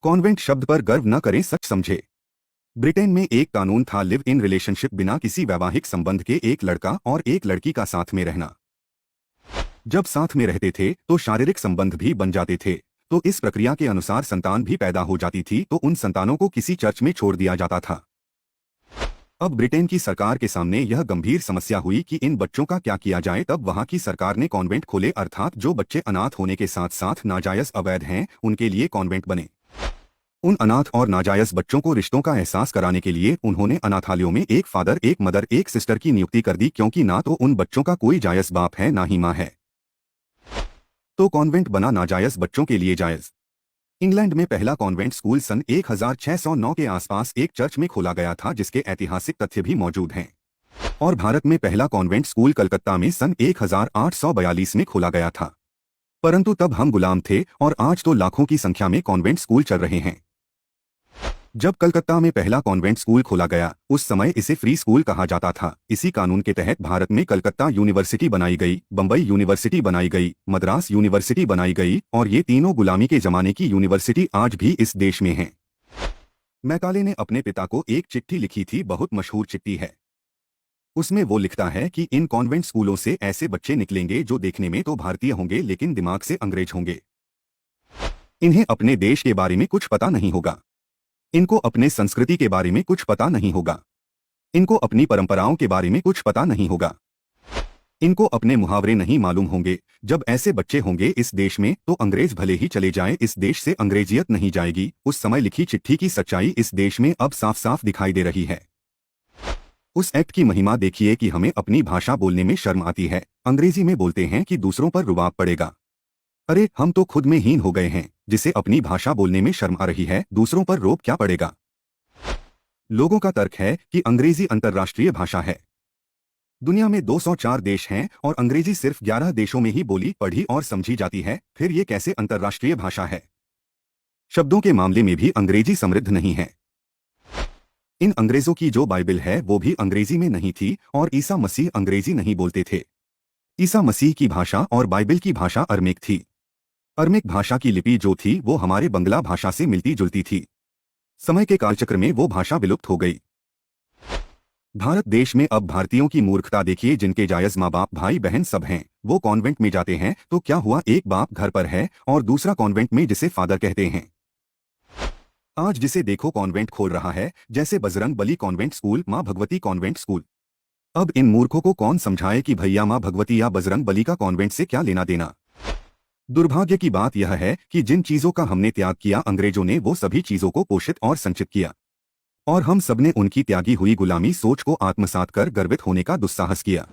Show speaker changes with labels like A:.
A: Convent शब्द पर गर्व न करें, सच समझे। ब्रिटेन में एक कानून था, लिव इन रिलेशनशिप, बिना किसी वैवाहिक संबंध के एक लड़का और एक लड़की का साथ में रहना। जब साथ में रहते थे तो शारीरिक संबंध भी बन जाते थे, तो इस प्रक्रिया के अनुसार संतान भी पैदा हो जाती थी, तो उन संतानों को किसी चर्च में छोड़ दिया जाता था। अब ब्रिटेन की सरकार के सामने यह गंभीर समस्या हुई कि इन बच्चों का क्या किया जाए। तब वहां की सरकार ने कॉन्वेंट खोले, अर्थात जो बच्चे अनाथ होने के साथ साथ नाजायज अवैध हैं, उनके लिए कॉन्वेंट बने। उन अनाथ और नाजायज बच्चों को रिश्तों का एहसास कराने के लिए उन्होंने अनाथालयों में एक फादर, एक मदर, एक सिस्टर की नियुक्ति कर दी, क्योंकि ना तो उन बच्चों का कोई जायज बाप है, ना ही माँ है। तो कॉन्वेंट बना नाजायज बच्चों के लिए जायज। इंग्लैंड में पहला कॉन्वेंट स्कूल सन 1609 के आसपास एक चर्च में खोला गया था, जिसके ऐतिहासिक तथ्य भी मौजूद हैं। और भारत में पहला कॉन्वेंट स्कूल कलकत्ता में सन 1842 में खोला गया था। परंतु तब हम गुलाम थे और आज तो लाखों की संख्या में कॉन्वेंट स्कूल चल रहे हैं। जब कलकत्ता में पहला कॉन्वेंट स्कूल खोला गया, उस समय इसे फ्री स्कूल कहा जाता था। इसी कानून के तहत भारत में कलकत्ता यूनिवर्सिटी बनाई गई, बम्बई यूनिवर्सिटी बनाई गई, मद्रास यूनिवर्सिटी बनाई गई, और ये तीनों गुलामी के जमाने की यूनिवर्सिटी आज भी इस देश में हैं। मैकाले ने अपने पिता को एक चिट्ठी लिखी थी, बहुत मशहूर चिट्ठी है। उसमें वो लिखता है कि इन कॉन्वेंट स्कूलों से ऐसे बच्चे निकलेंगे जो देखने में तो भारतीय होंगे, लेकिन दिमाग से अंग्रेज होंगे। इन्हें अपने देश के बारे में कुछ पता नहीं होगा, इनको अपने संस्कृति के बारे में कुछ पता नहीं होगा, इनको अपनी परंपराओं के बारे में कुछ पता नहीं होगा, इनको अपने मुहावरे नहीं मालूम होंगे। जब ऐसे बच्चे होंगे इस देश में, तो अंग्रेज भले ही चले जाएं, इस देश से अंग्रेजियत नहीं जाएगी। उस समय लिखी चिट्ठी की सच्चाई इस देश में अब साफ साफ दिखाई दे रही है। उस एक्ट की महिमा देखिए कि हमें अपनी भाषा बोलने में शर्म आती है। अंग्रेजी में बोलते हैं कि दूसरों पर रुबाब पड़ेगा। अरे हम तो खुद में हीन हो गए हैं, जिसे अपनी भाषा बोलने में शर्म आ रही है, दूसरों पर रोब क्या पड़ेगा। लोगों का तर्क है कि अंग्रेजी अंतर्राष्ट्रीय भाषा है। दुनिया में 204 देश हैं और अंग्रेजी सिर्फ 11 देशों में ही बोली, पढ़ी और समझी जाती है। फिर ये कैसे अंतर्राष्ट्रीय भाषा है? शब्दों के मामले में भी अंग्रेजी समृद्ध नहीं है। इन अंग्रेजों की जो बाइबिल है वो भी अंग्रेजी में नहीं थी, और ईसा मसीह अंग्रेजी नहीं बोलते थे। ईसा मसीह की भाषा और बाइबिल की भाषा अरमिक थी। अरमिक भाषा की लिपि जो थी वो हमारे बंगला भाषा से मिलती जुलती थी। समय के कालचक्र में वो भाषा विलुप्त हो गई। भारत देश में अब भारतीयों की मूर्खता देखिए, जिनके जायज माँ बाप, भाई बहन सब हैं, वो कॉन्वेंट में जाते हैं, तो क्या हुआ, एक बाप घर पर है और दूसरा कॉन्वेंट में, जिसे फादर कहते हैं। आज जिसे देखो कॉन्वेंट खोल रहा है, जैसे बजरंग बली कॉन्वेंट स्कूल, माँ भगवती कॉन्वेंट स्कूल। अब इन मूर्खों को कौन समझाए कि भैया माँ भगवती या बजरंग बली का कॉन्वेंट से क्या लेना देना। दुर्भाग्य की बात यह है कि जिन चीजों का हमने त्याग किया, अंग्रेजों ने वो सभी चीजों को पोषित और संचित किया, और हम सबने उनकी त्यागी हुई गुलामी सोच को आत्मसात कर गर्वित होने का दुस्साहस किया।